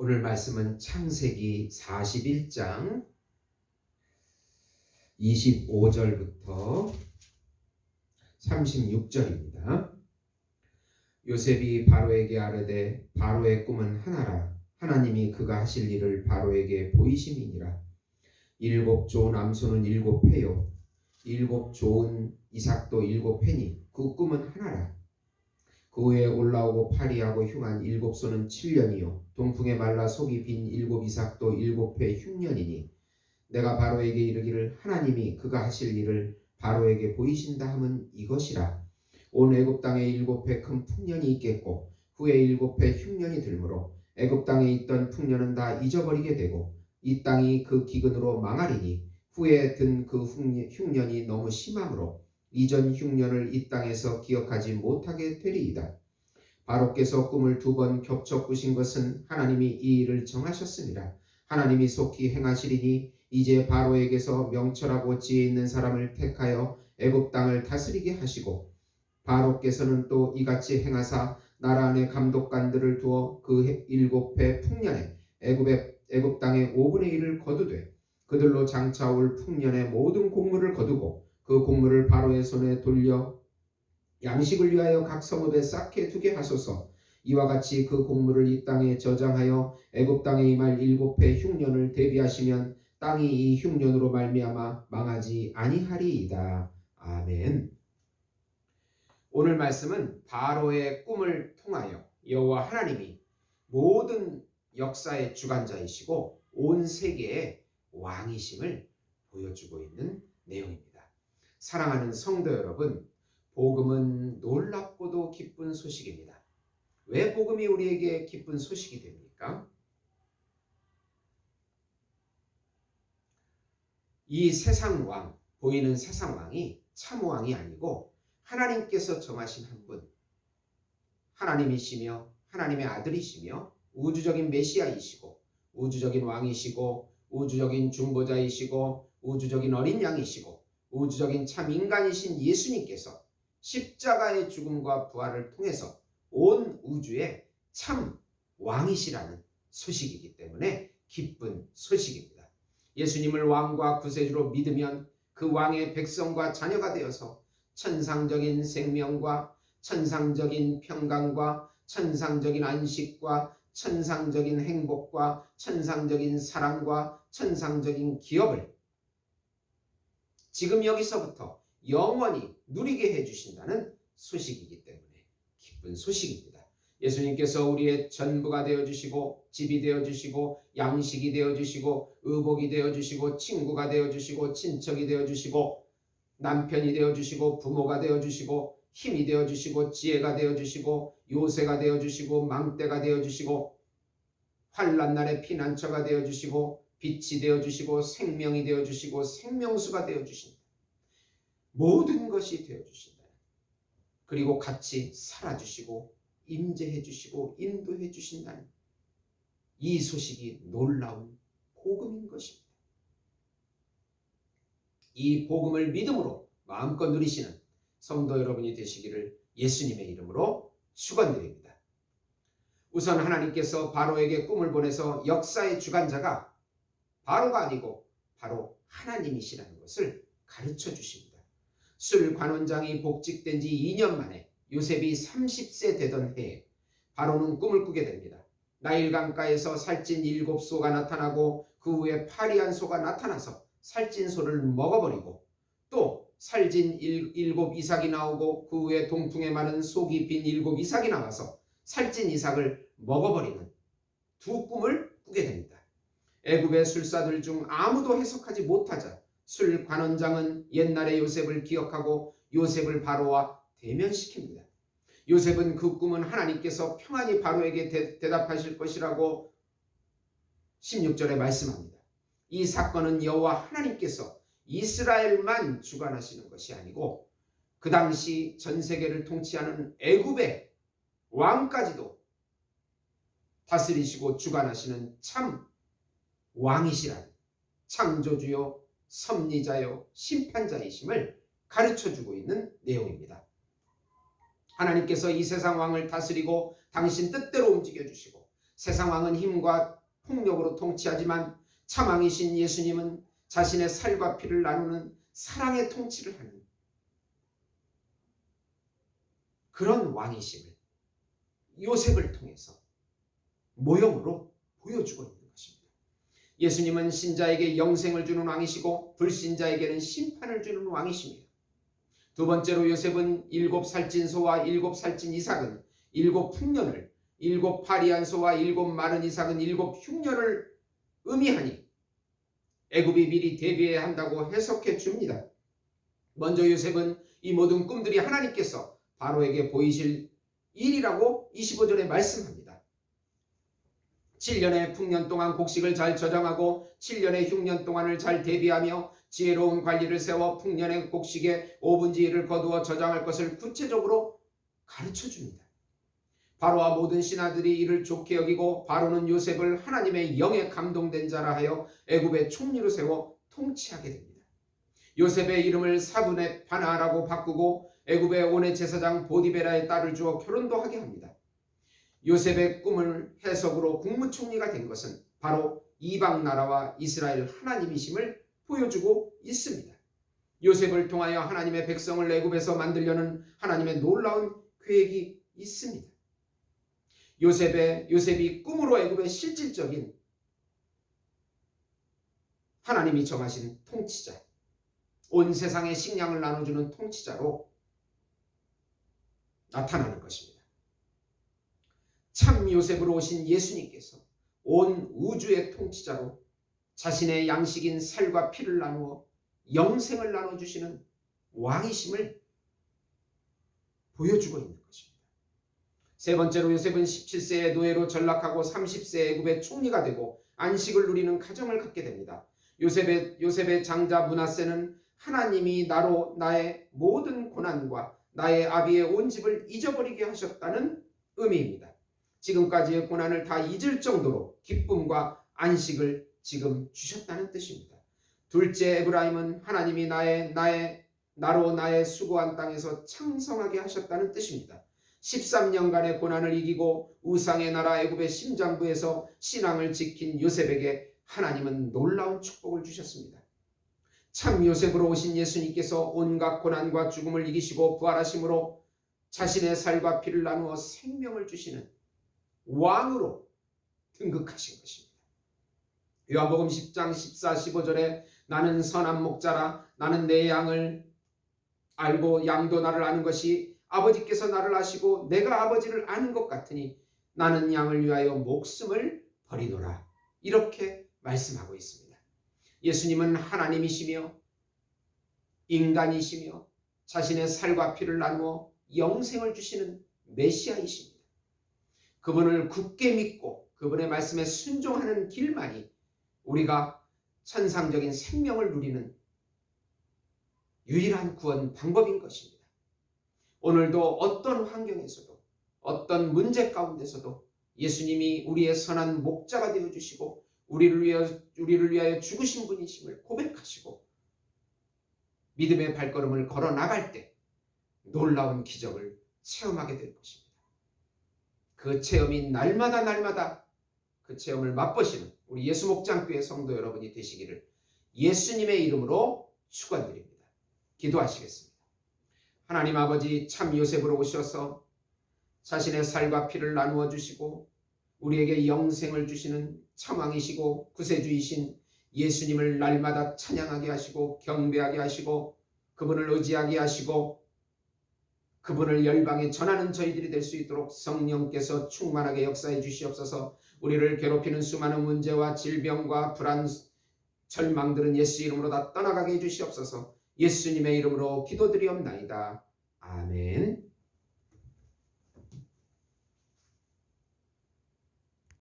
오늘 말씀은 창세기 41장 25절부터 36절입니다. 요셉이 바로에게 아뢰되 바로의 꿈은 하나라. 하나님이 그가 하실 일을 바로에게 보이심이니라. 7 좋은 암소는 7 패요 7 좋은 이삭도 7 패니 그 꿈은 하나라. 그 후에 올라오고 파리하고 흉한 7 소는 7년이요 동풍에 말라 속이 빈 7 이삭도 7패 흉년이니 내가 바로에게 이르기를 하나님이 그가 하실 일을 바로에게 보이신다 함은 이것이라. 온 애굽 땅에 7회 큰 풍년이 있겠고 후에 7회 흉년이 들므로 애굽 땅에 있던 풍년은 다 잊어버리게 되고 이 땅이 그 기근으로 망하리니 후에 든 그 흉년이 너무 심함으로 이전 흉년을 이 땅에서 기억하지 못하게 되리이다. 바로께서 꿈을 2번 겹쳐 꾸신 것은 하나님이 이 일을 정하셨습니다. 하나님이 속히 행하시리니 이제 바로에게서 명철하고 지혜 있는 사람을 택하여 애굽 땅을 다스리게 하시고 바로께서는 또 이같이 행하사 나라 안에 감독관들을 두어 그 7회 풍년에 애굽 땅의 5분의 1을 거두되 그들로 장차 올 풍년의 모든 곡물을 거두고 그 곡물을 바로의 손에 돌려 양식을 위하여 각 성읍에 쌓게 두게 하소서. 이와 같이 그 곡물을 이 땅에 저장하여 애굽 땅에 임할 7회 흉년을 대비하시면 땅이 이 흉년으로 말미암아 망하지 아니하리이다. 아멘. 오늘 말씀은 바로의 꿈을 통하여 여호와 하나님이 모든 역사의 주관자이시고 온 세계의 왕이심을 보여주고 있는 내용입니다. 사랑하는 성도 여러분, 복음은 놀랍고도 기쁜 소식입니다. 왜 복음이 우리에게 기쁜 소식이 됩니까? 이 세상 왕, 보이는 세상 왕이 참 왕이 아니고 하나님께서 정하신 한 분, 하나님이시며 하나님의 아들이시며 우주적인 메시아이시고 우주적인 왕이시고 우주적인 중보자이시고 우주적인 어린 양이시고 우주적인 참 인간이신 예수님께서 십자가의 죽음과 부활을 통해서 온 우주의 참 왕이시라는 소식이기 때문에 기쁜 소식입니다. 예수님을 왕과 구세주로 믿으면 그 왕의 백성과 자녀가 되어서 천상적인 생명과 천상적인 평강과 천상적인 안식과 천상적인 행복과 천상적인 사랑과 천상적인 기업을 지금 여기서부터 영원히 누리게 해주신다는 소식이기 때문에 기쁜 소식입니다. 예수님께서 우리의 전부가 되어주시고 집이 되어주시고 양식이 되어주시고 의복이 되어주시고 친구가 되어주시고 친척이 되어주시고 남편이 되어주시고 부모가 되어주시고 힘이 되어주시고 지혜가 되어주시고 요새가 되어주시고 망대가 되어주시고 환난 날의 피난처가 되어주시고 빛이 되어주시고 생명이 되어주시고 생명수가 되어주신다. 모든 것이 되어주신다. 그리고 같이 살아주시고 임재해 주시고 인도해 주신다는 이 소식이 놀라운 복음인 것입니다. 이 복음을 믿음으로 마음껏 누리시는 성도 여러분이 되시기를 예수님의 이름으로 축원드립니다. 우선 하나님께서 바로에게 꿈을 보내서 역사의 주관자가 바로가 아니고 바로 하나님이시라는 것을 가르쳐 주십니다. 술 관원장이 복직된 지 2년 만에 요셉이 30세 되던 해에 바로는 꿈을 꾸게 됩니다. 나일 강가에서 살찐 7소가 나타나고 그 후에 파리한 소가 나타나서 살찐 소를 먹어버리고 또 살찐 7 이삭이 나오고 그 후에 동풍에 마른 속이 빈 7 이삭이 나와서 살찐 이삭을 먹어버리는 두 꿈을 꾸게 됩니다. 애굽의 술사들 중 아무도 해석하지 못하자 술 관원장은 옛날의 요셉을 기억하고 요셉을 바로와 대면시킵니다. 요셉은 그 꿈은 하나님께서 평안히 바로에게 대답하실 것이라고 16절에 말씀합니다. 이 사건은 여호와 하나님께서 이스라엘만 주관하시는 것이 아니고 그 당시 전 세계를 통치하는 애굽의 왕까지도 다스리시고 주관하시는 참 왕이시라는 창조주요 섭리자요 심판자이심을 가르쳐주고 있는 내용입니다. 하나님께서 이 세상 왕을 다스리고 당신 뜻대로 움직여주시고 세상 왕은 힘과 폭력으로 통치하지만 참 왕이신 예수님은 자신의 살과 피를 나누는 사랑의 통치를 하는 그런 왕이심을 요셉을 통해서 모형으로 보여주고 있는 것입니다. 예수님은 신자에게 영생을 주는 왕이시고 불신자에게는 심판을 주는 왕이십니다. 두 번째로 요셉은 7살찐 소와 7살찐 이삭은 7풍년을, 7파리한 소와 7마른 이삭은 7흉년을 의미하니 애굽이 미리 대비해야 한다고 해석해 줍니다. 먼저 요셉은 이 모든 꿈들이 하나님께서 바로에게 보이실 일이라고 25절에 말씀합니다. 7년의 풍년 동안 곡식을 잘 저장하고 7년의 흉년 동안을 잘 대비하며 지혜로운 관리를 세워 풍년의 곡식의 5분의 1을 거두어 저장할 것을 구체적으로 가르쳐 줍니다. 바로와 모든 신하들이 이를 좋게 여기고 바로는 요셉을 하나님의 영에 감동된 자라 하여 애굽의 총리로 세워 통치하게 됩니다. 요셉의 이름을 사분의 바나라고 바꾸고 애굽의 온의 제사장 보디베라의 딸을 주어 결혼도 하게 합니다. 요셉의 꿈을 해석으로 국무총리가 된 것은 바로 이방 나라와 이스라엘 하나님이심을 보여주고 있습니다. 요셉을 통하여 하나님의 백성을 애굽에서 만들려는 하나님의 놀라운 계획이 있습니다. 요셉이 꿈으로 애굽의 실질적인 하나님이 정하신 통치자, 온 세상의 식량을 나눠주는 통치자로 나타나는 것입니다. 참 요셉으로 오신 예수님께서 온 우주의 통치자로 자신의 양식인 살과 피를 나누어 영생을 나눠주시는 왕이심을 보여주고 있는 것입니다. 세 번째로 요셉은 17세의 노예로 전락하고 30세의 애굽의 총리가 되고 안식을 누리는 가정을 갖게 됩니다. 요셉의 장자 므낫세는 하나님이 나로 나의 모든 고난과 나의 아비의 온 집을 잊어버리게 하셨다는 의미입니다. 지금까지의 고난을 다 잊을 정도로 기쁨과 안식을 지금 주셨다는 뜻입니다. 둘째 에브라임은 하나님이 나로 나의 수고한 땅에서 창성하게 하셨다는 뜻입니다. 13년간의 고난을 이기고 우상의 나라 애굽의 심장부에서 신앙을 지킨 요셉에게 하나님은 놀라운 축복을 주셨습니다. 참 요셉으로 오신 예수님께서 온갖 고난과 죽음을 이기시고 부활하심으로 자신의 살과 피를 나누어 생명을 주시는 왕으로 등극하신 것입니다. 요한복음 10장 14, 15절에 나는 선한 목자라 나는 내 양을 알고 양도 나를 아는 것이 아버지께서 나를 아시고 내가 아버지를 아는 것 같으니 나는 양을 위하여 목숨을 버리노라. 이렇게 말씀하고 있습니다. 예수님은 하나님이시며 인간이시며 자신의 살과 피를 나누어 영생을 주시는 메시아이십니다. 그분을 굳게 믿고 그분의 말씀에 순종하는 길만이 우리가 천상적인 생명을 누리는 유일한 구원 방법인 것입니다. 오늘도 어떤 환경에서도 어떤 문제 가운데서도 예수님이 우리의 선한 목자가 되어주시고 우리를 위하여 죽으신 분이심을 고백하시고 믿음의 발걸음을 걸어 나갈 때 놀라운 기적을 체험하게 될 것입니다. 그 체험이 날마다 그 체험을 맛보시는 우리 예수목장교회 성도 여러분이 되시기를 예수님의 이름으로 축원드립니다. 기도하시겠습니다. 하나님 아버지, 참 요셉으로 오셔서 자신의 살과 피를 나누어 주시고 우리에게 영생을 주시는 참왕이시고 구세주이신 예수님을 날마다 찬양하게 하시고 경배하게 하시고 그분을 의지하게 하시고 그분을 열방에 전하는 저희들이 될 수 있도록 성령께서 충만하게 역사해 주시옵소서. 우리를 괴롭히는 수많은 문제와 질병과 불안, 절망들은 예수 이름으로 다 떠나가게 해 주시옵소서. 예수님의 이름으로 기도드리옵나이다. 아멘.